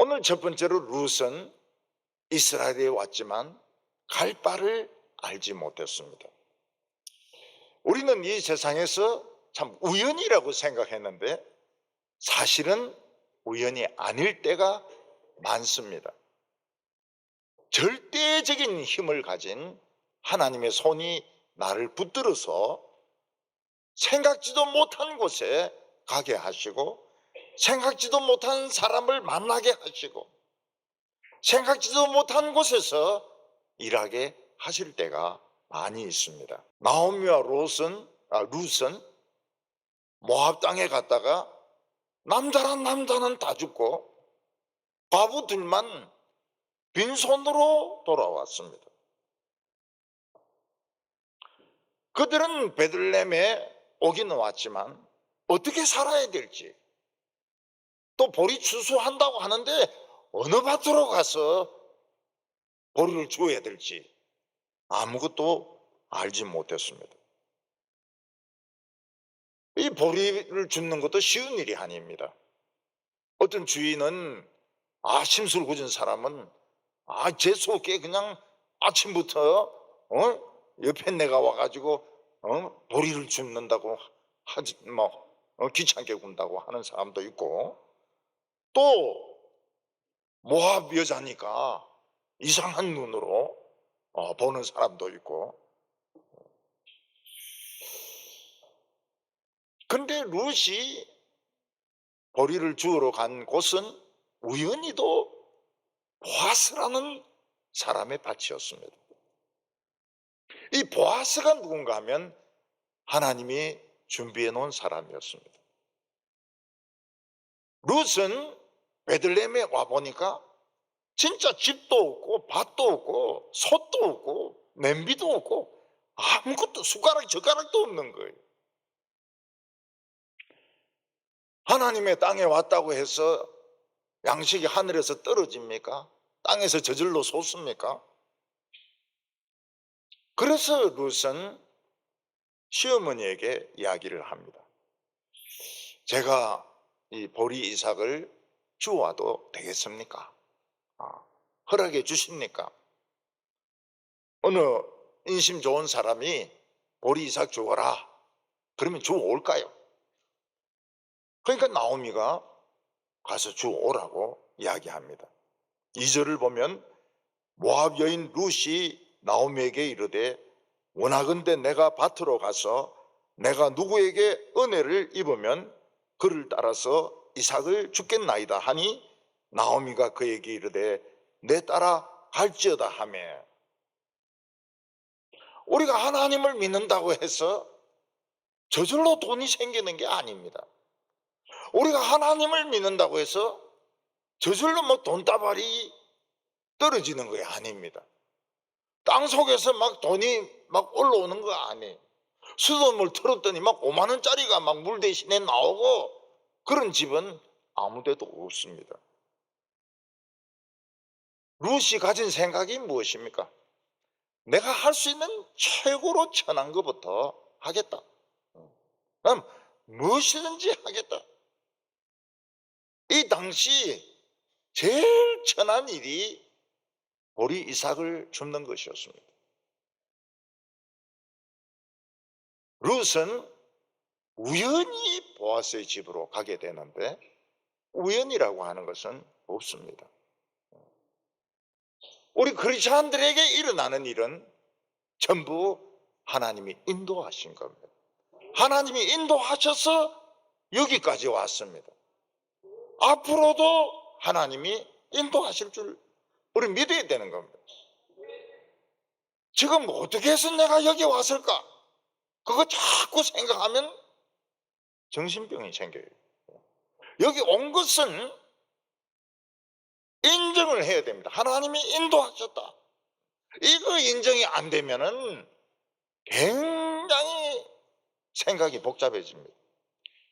오늘 첫 번째로 룻은 이스라엘에 왔지만 갈 바를 알지 못했습니다. 우리는 이 세상에서 참 우연이라고 생각했는데 사실은 우연이 아닐 때가 많습니다. 절대적인 힘을 가진 하나님의 손이 나를 붙들어서 생각지도 못한 곳에 가게 하시고, 생각지도 못한 사람을 만나게 하시고, 생각지도 못한 곳에서 일하게 하실 때가 많이 있습니다. 나오미와 룻은 모압 땅에 갔다가 남자란 남자는 다 죽고 과부들만 빈손으로 돌아왔습니다. 그들은 베들레헴에 오기는 왔지만 어떻게 살아야 될지, 또 보리 추수한다고 하는데 어느 밭으로 가서 보리를 주어야 될지 아무것도 알지 못했습니다. 이 보리를 줍는 것도 쉬운 일이 아닙니다. 어떤 주인은 심술 굳은 사람은 재수없게 그냥 아침부터 옆에 내가 와가지고 보리를 줍는다고 하지 귀찮게 군다고 하는 사람도 있고, 또 모압 여자니까 이상한 눈으로 보는 사람도 있고. 근데 룻이 보리를 주우러 간 곳은 우연히도 보아스라는 사람의 밭이었습니다. 이 보아스가 누군가 하면 하나님이 준비해 놓은 사람이었습니다. 룻은 베들레헴에 와보니까 진짜 집도 없고 밭도 없고 솥도 없고 냄비도 없고 아무것도 숟가락 젓가락도 없는 거예요. 하나님의 땅에 왔다고 해서 양식이 하늘에서 떨어집니까? 땅에서 저절로 솟습니까? 그래서 룻은 시어머니에게 이야기를 합니다. 제가 이 보리 이삭을 주워와도 되겠습니까? 허락해 주십니까? 어느 인심 좋은 사람이 보리 이삭 주워라 그러면 주워올까요? 그러니까 나오미가 가서 주워오라고 이야기합니다. 2절을 보면 모압 여인 룻이 나오미에게 이르되 원하건대 내가 밭으로 가서 내가 누구에게 은혜를 입으면 그를 따라서 이삭을 주겠나이다 하니 나오미가 그에게 이르되 내 따라 갈지어다 하며. 우리가 하나님을 믿는다고 해서 저절로 돈이 생기는 게 아닙니다. 우리가 하나님을 믿는다고 해서 저절로 돈다발이 떨어지는 게 아닙니다. 땅 속에서 돈이 올라오는 거 아니에요. 수돗물 틀었더니 5만 원짜리가 물 대신에 나오고 그런 집은 아무데도 없습니다. 룻이 가진 생각이 무엇입니까? 내가 할 수 있는 최고로 천한 것부터 하겠다. 그럼 무엇이든지 하겠다. 이 당시 제일 천한 일이 보리 이삭을 줍는 것이었습니다. 룻은 우연히 보아스의 집으로 가게 되는데 우연이라고 하는 것은 없습니다. 우리 크리스찬들에게 일어나는 일은 전부 하나님이 인도하신 겁니다. 하나님이 인도하셔서 여기까지 왔습니다. 앞으로도 하나님이 인도하실 줄 우리 믿어야 되는 겁니다. 지금 어떻게 해서 내가 여기 왔을까? 그거 자꾸 생각하면 정신병이 생겨요. 여기 온 것은 인정을 해야 됩니다. 하나님이 인도하셨다. 이거 인정이 안 되면은 굉장히 생각이 복잡해집니다.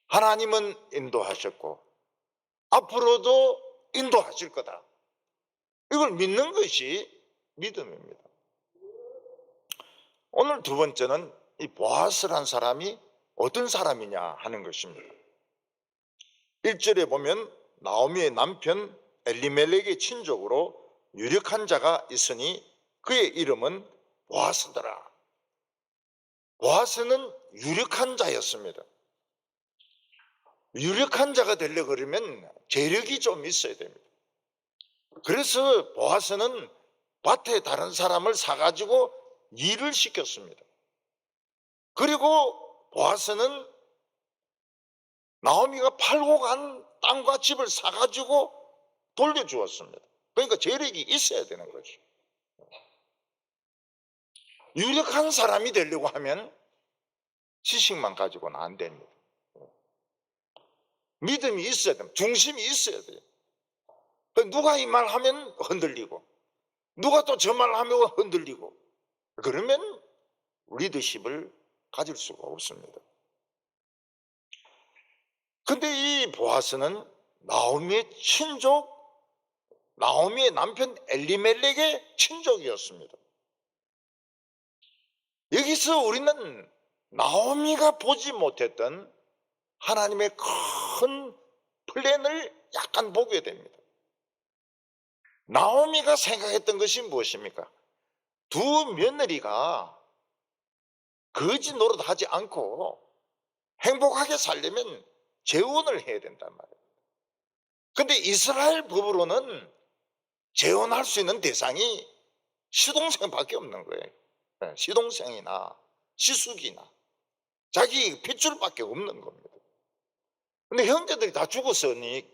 하나님은 인도하셨고 앞으로도 인도하실 거다. 이걸 믿는 것이 믿음입니다. 오늘 두 번째는 이 보아스란 사람이 어떤 사람이냐 하는 것입니다. 1절에 보면 나오미의 남편 엘리멜렉의 친족으로 유력한 자가 있으니 그의 이름은 보아스더라. 보아스는 유력한 자였습니다. 유력한 자가 되려고 그러면 재력이 좀 있어야 됩니다. 그래서 보아스는 밭에 다른 사람을 사가지고 일을 시켰습니다. 그리고 보아스는 나오미가 팔고 간 땅과 집을 사가지고 돌려주었습니다. 그러니까 재력이 있어야 되는 거죠. 유력한 사람이 되려고 하면 지식만 가지고는 안 됩니다. 믿음이 있어야 됩니다. 중심이 있어야 돼요. 누가 이 말 하면 흔들리고, 누가 또 저 말 하면 흔들리고, 그러면 리더십을 가질 수가 없습니다. 근데 이 보아스는 나오미의 친족, 나오미의 남편 엘리멜렉의 친족이었습니다. 여기서 우리는 나오미가 보지 못했던 하나님의 큰 플랜을 약간 보게 됩니다. 나오미가 생각했던 것이 무엇입니까? 두 며느리가 거지 노릇하지 않고 행복하게 살려면 재혼을 해야 된단 말이에요. 근데 이스라엘 법으로는 재혼할 수 있는 대상이 시동생밖에 없는 거예요. 시동생이나 시숙이나 자기 핏줄밖에 없는 겁니다. 근데 형제들이 다 죽었으니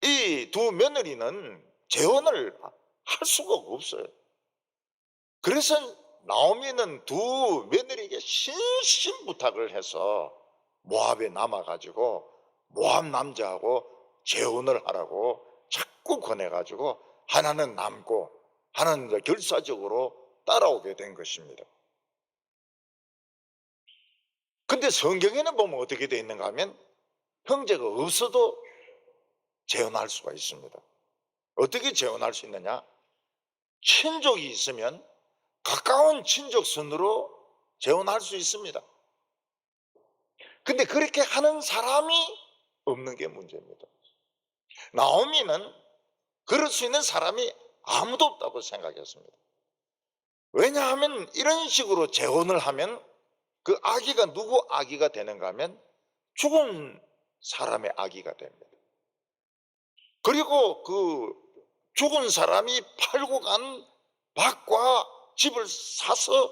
이 두 며느리는 재혼을 할 수가 없어요. 그래서 나오미는 두 며느리에게 신신부탁을 해서 모압에 남아가지고 모압 남자하고 재혼을 하라고 자꾸 권해가지고 하나는 남고 하나는 결사적으로 따라오게 된 것입니다. 근데 성경에는 보면 어떻게 되어 있는가 하면 형제가 없어도 재혼할 수가 있습니다. 어떻게 재혼할 수 있느냐? 친족이 있으면 가까운 친족선으로 재혼할 수 있습니다. 근데 그렇게 하는 사람이 없는 게 문제입니다. 나오미는 그럴 수 있는 사람이 아무도 없다고 생각했습니다. 왜냐하면 이런 식으로 재혼을 하면 그 아기가 누구 아기가 되는가 하면 죽은 사람의 아기가 됩니다. 그리고 그 죽은 사람이 팔고 간 밭과 집을 사서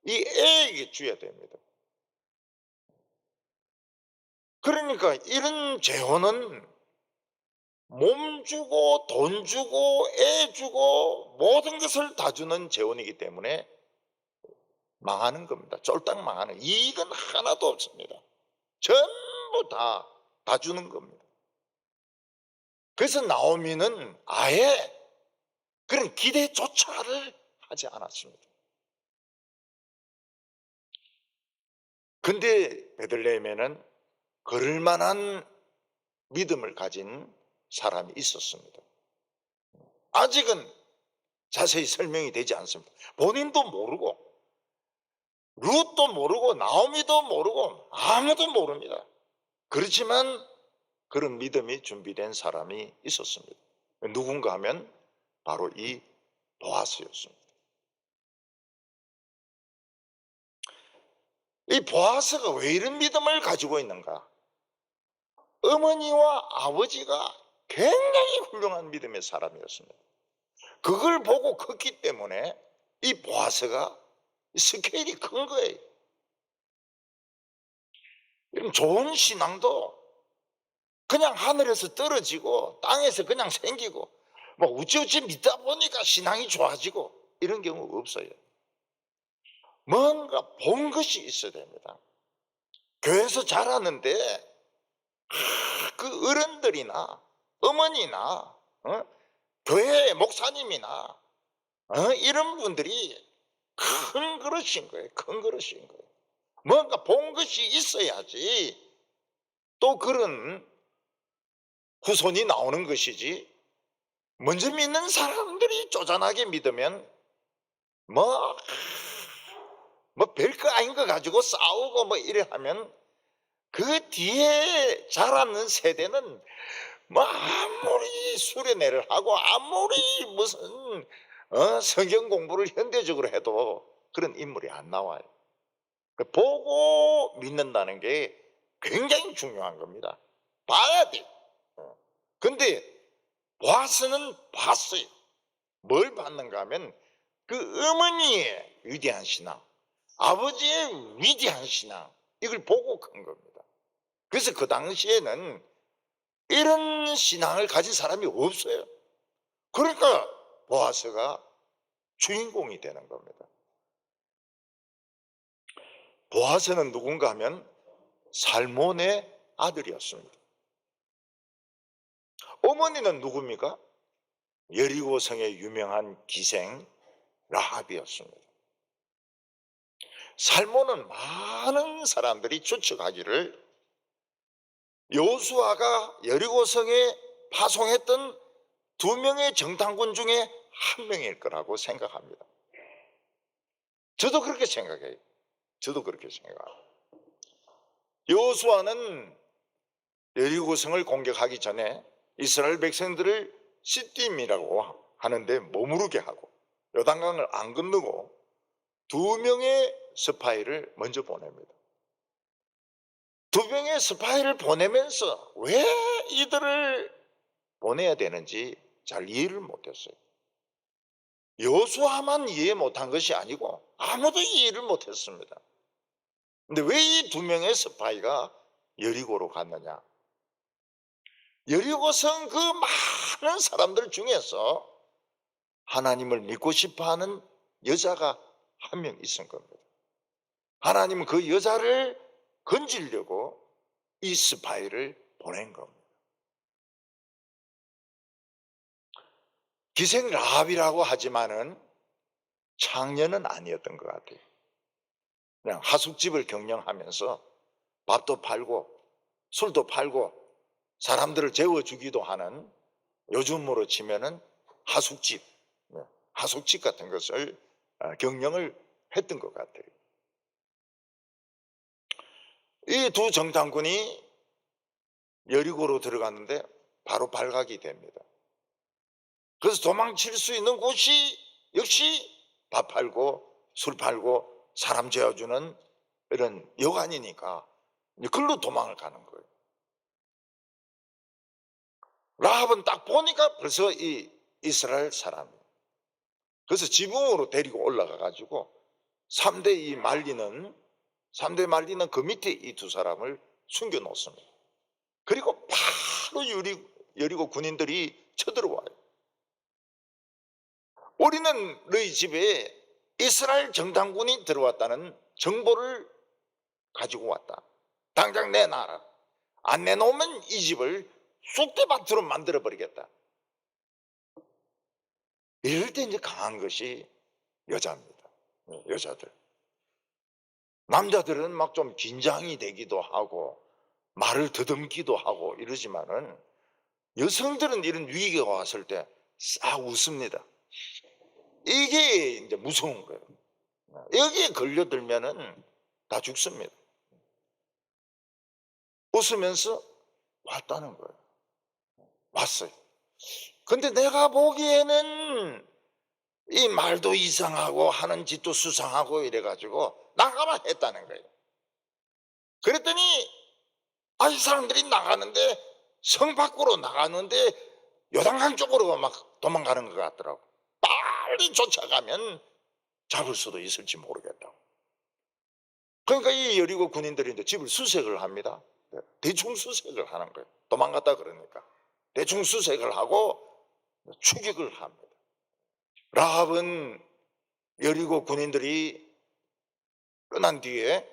이 애에게 줘야 됩니다. 그러니까 이런 재혼은 몸 주고 돈 주고 애 주고 모든 것을 다 주는 재혼이기 때문에 망하는 겁니다. 쫄딱 망하는, 이익은 하나도 없습니다. 전부 다 주는 겁니다. 그래서 나오미는 아예 그런 기대조차를 하지 않았습니다. 근데 베들레헴에는 그럴 만한 믿음을 가진 사람이 있었습니다. 아직은 자세히 설명이 되지 않습니다. 본인도 모르고 룻도 모르고 나오미도 모르고 아무도 모릅니다. 그렇지만 그런 믿음이 준비된 사람이 있었습니다. 누군가 하면 바로 이 보아스였습니다. 이 보아스가 왜 이런 믿음을 가지고 있는가? 어머니와 아버지가 굉장히 훌륭한 믿음의 사람이었습니다. 그걸 보고 컸기 때문에 이 보아스가 스케일이 큰 거예요. 이런 좋은 신앙도 그냥 하늘에서 떨어지고 땅에서 그냥 생기고 뭐 우찌우찌 믿다 보니까 신앙이 좋아지고 이런 경우 없어요. 뭔가 본 것이 있어야 됩니다. 교회에서 자라는데 그 어른들이나 어머니나 교회 목사님이나 이런 분들이 큰 그릇인 거예요. 큰 그릇인 거예요. 뭔가 본 것이 있어야지 또 그런 후손이 나오는 것이지, 먼저 믿는 사람들이 쪼잔하게 믿으면 뭐 별거 아닌 거 가지고 싸우고 뭐 이래 하면 그 뒤에 자라는 세대는 뭐 아무리 수련회를 하고 아무리 무슨 성경 공부를 현대적으로 해도 그런 인물이 안 나와요. 보고 믿는다는 게 굉장히 중요한 겁니다. 봐야 돼. 근데 보아스는 봤어요. 뭘 봤는가 하면 그 어머니의 위대한 신앙, 아버지의 위대한 신앙, 이걸 보고 큰 겁니다. 그래서 그 당시에는 이런 신앙을 가진 사람이 없어요. 그러니까 보아스가 주인공이 되는 겁니다. 보아스는 누군가 하면 살몬의 아들이었습니다. 어머니는 누굽니까? 여리고 성의 유명한 기생 라합이었습니다. 살몬은 많은 사람들이 추측하기를 여호수아가 여리고성에 파송했던 2명의 정탐꾼 중에 1명일 거라고 생각합니다. 저도 그렇게 생각해요. 저도 그렇게 생각합니다. 여호수아는 여리고성을 공격하기 전에 이스라엘 백성들을 시딤이라고 하는데 머무르게 하고 요단강을 안 건너고 2명의 스파이를 먼저 보냅니다. 2명의 스파이를 보내면서 왜 이들을 보내야 되는지 잘 이해를 못했어요. 여호수아만 이해 못한 것이 아니고 아무도 이해를 못했습니다. 근데 왜 이 2명의 스파이가 여리고로 갔느냐? 여리고성 그 많은 사람들 중에서 하나님을 믿고 싶어하는 여자가 1명 있은 겁니다. 하나님은 그 여자를 건지려고 이 스파이를 보낸 겁니다. 기생 라합이라고 하지만은 창녀는 아니었던 것 같아요. 그냥 하숙집을 경영하면서 밥도 팔고 술도 팔고 사람들을 재워주기도 하는, 요즘으로 치면은 하숙집, 하숙집 같은 것을 경영을 했던 것 같아요. 이 2 정탐꾼이 여리고로 들어갔는데 바로 발각이 됩니다. 그래서 도망칠 수 있는 곳이 역시 밥 팔고 술 팔고 사람 재워주는 이런 여관이니까 그걸로 도망을 가는 거예요. 라합은 딱 보니까 벌써 이 이스라엘 사람이에요. 그래서 지붕으로 데리고 올라가 가지고 3대 말리는 그 밑에 이 2 사람을 숨겨 놓습니다. 그리고 바로 여리고 군인들이 쳐들어와요. 우리는 너희 집에 이스라엘 정탐꾼이 들어왔다는 정보를 가지고 왔다. 당장 내놔라. 안 내놓으면 이 집을 쑥대밭으로 만들어버리겠다. 이럴 때 이제 강한 것이 여자입니다. 여자들. 남자들은 막 좀 긴장이 되기도 하고 말을 더듬기도 하고 이러지만은 여성들은 이런 위기가 왔을 때 싹 웃습니다. 이게 이제 무서운 거예요. 여기에 걸려들면은 다 죽습니다. 웃으면서 왔다는 거예요. 왔어요. 근데 내가 보기에는 이 말도 이상하고 하는 짓도 수상하고 이래가지고 나가라 했다는 거예요. 그랬더니 이 사람들이 나가는데, 성 밖으로 나가는데 요단강 쪽으로 막 도망가는 것 같더라고. 빨리 쫓아가면 잡을 수도 있을지 모르겠다고. 그러니까 이 여리고 군인들이 이제 집을 수색을 합니다. 대충 수색을 하는 거예요. 도망갔다 그러니까 대충 수색을 하고 추격을 합니다. 라합은 여리고 군인들이 끝난 뒤에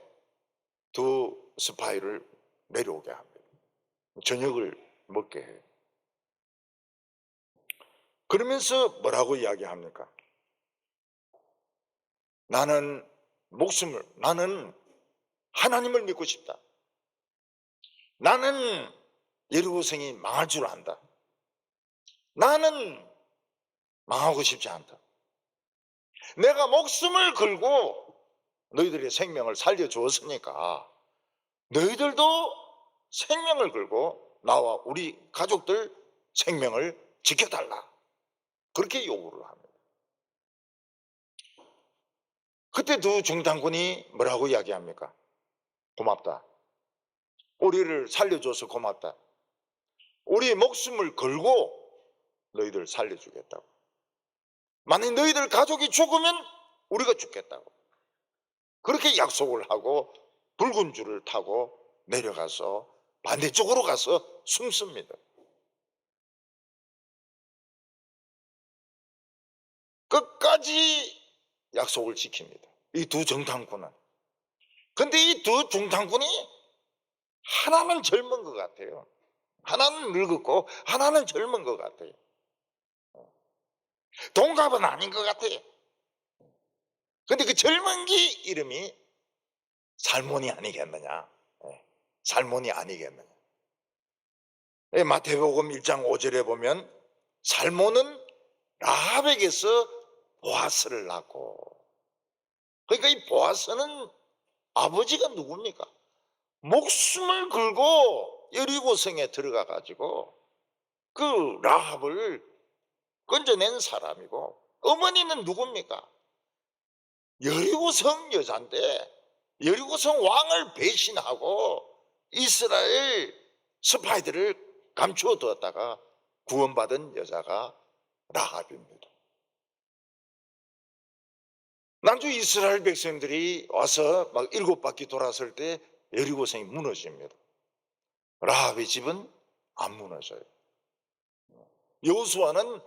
2 스파이를 내려오게 합니다. 저녁을 먹게 해요. 그러면서 뭐라고 이야기합니까? 나는 하나님을 믿고 싶다. 나는 여리고성이 망할 줄 안다. 나는 망하고 싶지 않다. 내가 목숨을 걸고 너희들의 생명을 살려주었으니까 너희들도 생명을 걸고 나와 우리 가족들 생명을 지켜달라. 그렇게 요구를 합니다. 그때 두 중당군이 뭐라고 이야기합니까? 고맙다. 우리를 살려줘서 고맙다. 우리의 목숨을 걸고 너희들 살려주겠다고. 만약 너희들 가족이 죽으면 우리가 죽겠다고. 그렇게 약속을 하고 붉은 줄을 타고 내려가서 반대쪽으로 가서 숨습니다. 끝까지 약속을 지킵니다. 이 두 정탐꾼은. 근데 이 두 중탐꾼이 하나는 젊은 것 같아요. 하나는 늙었고 하나는 젊은 것 같아요. 동갑은 아닌 것 같아요. 근데 그 젊은 게 이름이 살몬이 아니겠느냐. 살몬이 아니겠느냐. 마태복음 1장 5절에 보면 살몬은 라합에게서 보아스를 낳고, 그러니까 이 보아스는 아버지가 누굽니까? 목숨을 걸고 여리고성에 들어가 가지고 그 라합을 건져낸 사람이고, 어머니는 누굽니까? 여리고성 여자인데 여리고성 왕을 배신하고 이스라엘 스파이들을 감추어 두었다가 구원받은 여자가 라합입니다. 난주 이스라엘 백성들이 와서 막 7바퀴 돌았을 때 여리고성이 무너집니다. 라합의 집은 안 무너져요. 여호수아는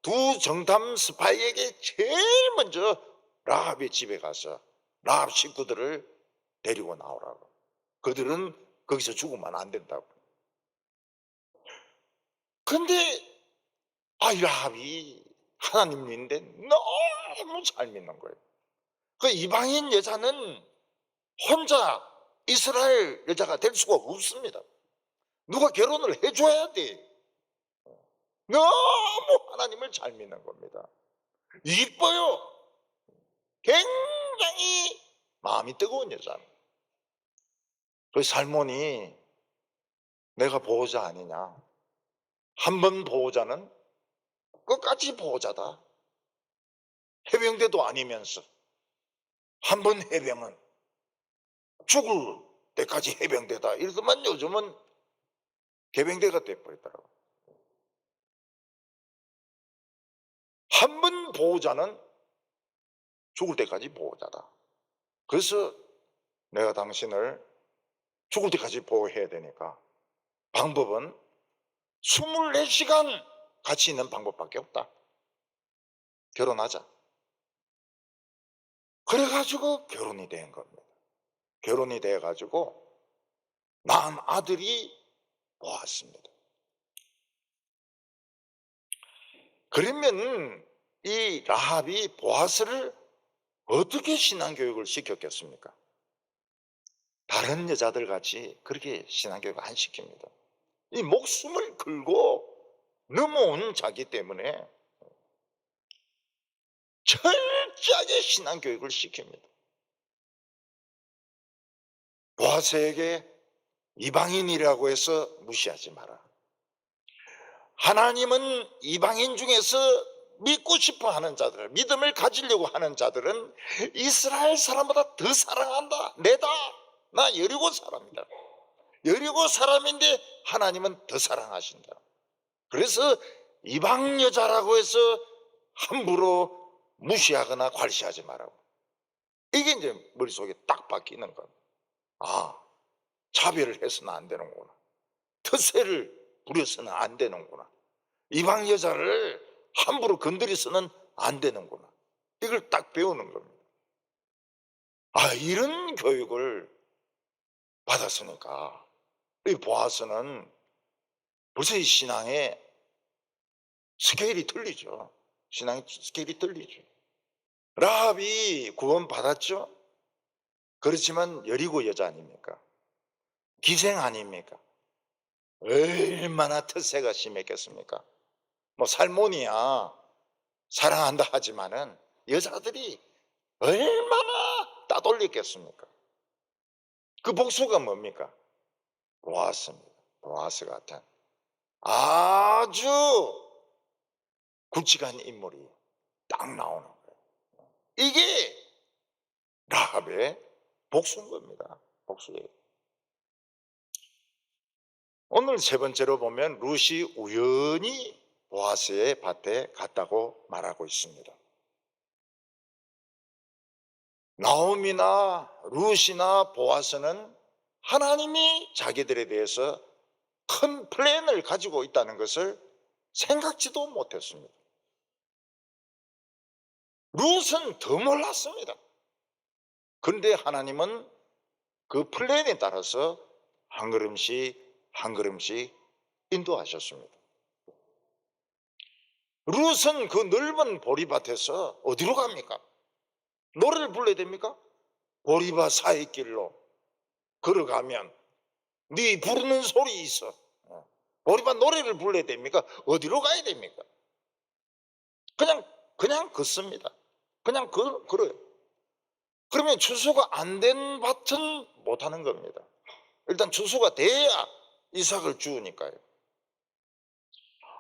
두 정탐 스파이에게 제일 먼저 라합의 집에 가서 라합 식구들을 데리고 나오라고. 그들은 거기서 죽으면 안 된다고. 근데 라합이 하나님 믿는데 너무 잘 믿는 거예요. 그 이방인 여자는 혼자 이스라엘 여자가 될 수가 없습니다. 누가 결혼을 해줘야 돼. 너무 하나님을 잘 믿는 겁니다. 이뻐요. 굉장히 마음이 뜨거운 여자입니다. 그 살몬이 내가 보호자 아니냐. 한 번 보호자는 끝까지 보호자다. 해병대도 아니면서 한 번 해병은 죽을 때까지 해병대다. 이러더만 요즘은 개병대가 돼버리더라고. 한 번 보호자는 죽을 때까지 보호자다. 그래서 내가 당신을 죽을 때까지 보호해야 되니까 방법은 24시간 같이 있는 방법밖에 없다. 결혼하자. 그래가지고 결혼이 된 겁니다. 결혼이 돼가지고 낳은 아들이 보았습니다. 그러면 이 라합이 보아스를 어떻게 신앙교육을 시켰겠습니까? 다른 여자들 같이 그렇게 신앙교육을 안 시킵니다. 이 목숨을 걸고 넘어온 자기 때문에 철저하게 신앙교육을 시킵니다. 보아스에게 이방인이라고 해서 무시하지 마라. 하나님은 이방인 중에서 믿고 싶어 하는 자들, 믿음을 가지려고 하는 자들은 이스라엘 사람보다 더 사랑한다. 내다. 나 여리고 사람이다. 여리고 사람인데 하나님은 더 사랑하신다. 그래서 이방 여자라고 해서 함부로 무시하거나 괄시하지 말라고. 이게 이제 머릿속에 딱 박히는 겁니다. 차별을 해서는 안 되는구나. 텃세를 부려서는 안 되는구나. 이방 여자를 함부로 건드려서는 안 되는구나. 이걸 딱 배우는 겁니다. 이런 교육을 받았으니까 이 보아스는 벌써 이 신앙의 스케일이 틀리죠. 신앙의 스케일이 틀리죠. 라합이 구원 받았죠. 그렇지만 여리고 여자 아닙니까? 기생 아닙니까? 얼마나 텃세가 심했겠습니까? 뭐 살몬이야 사랑한다 하지만은 여자들이 얼마나 따돌렸겠습니까? 그 복수가 뭡니까? 보아스입니다. 보아스 같은 아주 굵직한 인물이 딱 나오는 거예요. 이게 라합의 복수인 겁니다. 복수예요. 오늘 세 번째로 보면 룻이 우연히 보아스의 밭에 갔다고 말하고 있습니다. 나오미나 룻이나 보아스는 하나님이 자기들에 대해서 큰 플랜을 가지고 있다는 것을 생각지도 못했습니다. 룻은 더 몰랐습니다. 그런데 하나님은 그 플랜에 따라서 한 걸음씩 한 걸음씩 인도하셨습니다. 룻은 그 넓은 보리밭에서 어디로 갑니까? 노래를 불러야 됩니까? 보리밭 사이 길로 걸어가면 네 부르는 소리 있어. 보리밭 노래를 불러야 됩니까? 어디로 가야 됩니까? 그냥 걷습니다. 그냥 걸어요. 그러면 추수가 안 된 밭은 못 하는 겁니다. 일단 추수가 돼야 이삭을 주우니까요.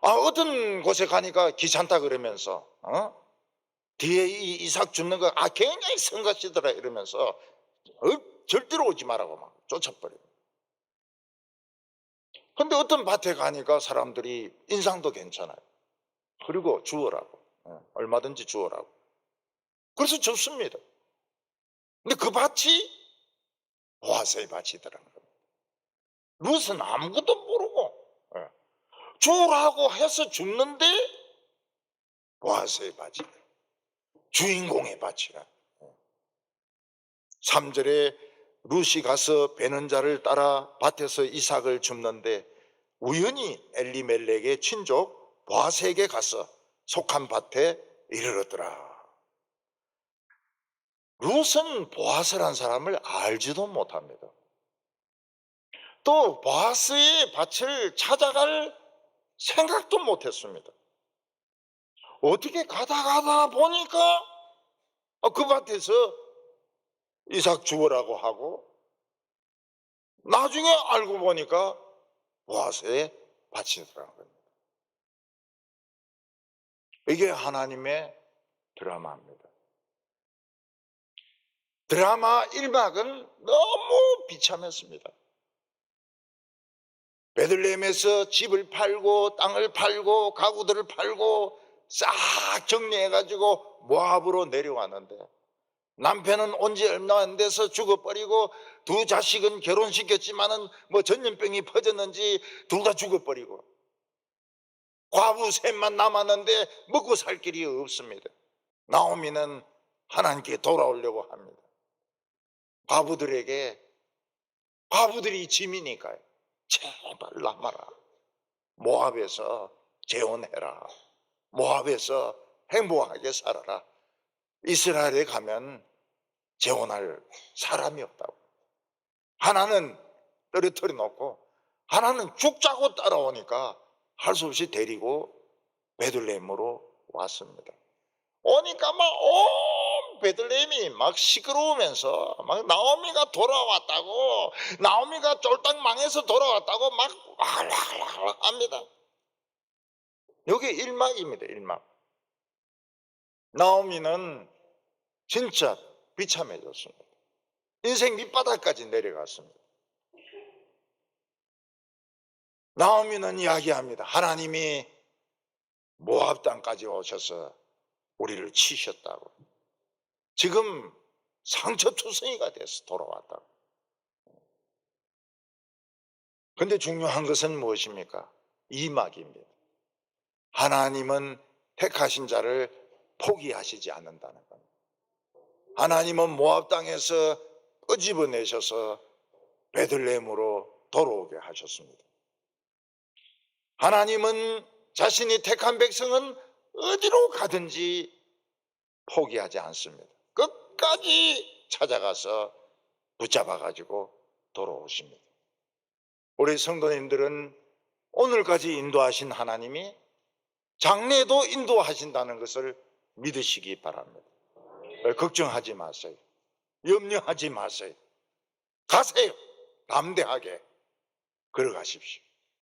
어떤 곳에 가니까 귀찮다 그러면서 뒤에 이 이삭 줍는 거 굉장히 성가시더라 이러면서 절대로 오지 말라고 막 쫓아버립니다. 근데 어떤 밭에 가니까 사람들이 인상도 괜찮아요. 그리고 주워라고. 얼마든지 주워라고. 그래서 줬습니다. 근데 그 밭이 보아스의 밭이더라는 겁니다. 룻은 아무것도 모르고 주우라고 해서 줬는데 보아스의 밭이다. 주인공의 밭이라. 3절에 룻이 가서 베는 자를 따라 밭에서 이삭을 줍는데 우연히 엘리멜렉의 친족 보아스에게 가서 속한 밭에 이르렀더라. 룻은 보아스란 사람을 알지도 못합니다. 또 보아스의 밭을 찾아갈 생각도 못했습니다. 어떻게 가다 보니까 그 밭에서 이삭 주우라고 하고 나중에 알고 보니까 보아스의 밭이더라는 겁니다. 이게 하나님의 드라마입니다. 드라마 1막은 너무 비참했습니다. 베들레헴에서 집을 팔고 땅을 팔고 가구들을 팔고 싹 정리해가지고 모압으로 내려왔는데 남편은 온 지 얼마 안 돼서 죽어버리고 두 자식은 결혼시켰지만은 전염병이 퍼졌는지 둘 다 죽어버리고 과부 셋만 남았는데 먹고 살 길이 없습니다. 나오미는 하나님께 돌아오려고 합니다. 과부들이 짐이니까요. 제발 남아라. 모압에서 재혼해라. 모압에서 행복하게 살아라. 이스라엘에 가면 재혼할 사람이 없다고. 하나는 떨어뜨려 놓고 하나는 죽자고 따라오니까 할 수 없이 데리고 베들레헴으로 왔습니다. 오니까 막 온 베들레헴이 막 시끄러우면서 막 나오미가 돌아왔다고, 나오미가 쫄딱 망해서 돌아왔다고 막 합니다. 여기 일막입니다. 일막. 나오미는 진짜 비참해졌습니다. 인생 밑바닥까지 내려갔습니다. 나오미는 이야기합니다. 하나님이 모압 땅까지 오셔서 우리를 치셨다고. 지금 상처투성이가 돼서 돌아왔다고. 근데 중요한 것은 무엇입니까? 이막입니다. 하나님은 택하신 자를 포기하시지 않는다는 겁니다. 하나님은 모압 땅에서 끄집어내셔서 베들레헴으로 돌아오게 하셨습니다. 하나님은 자신이 택한 백성은 어디로 가든지 포기하지 않습니다. 끝까지 찾아가서 붙잡아가지고 돌아오십니다. 우리 성도님들은 오늘까지 인도하신 하나님이 장래에도 인도하신다는 것을 믿으시기 바랍니다. 걱정하지 마세요. 염려하지 마세요. 가세요. 담대하게 걸어가십시오.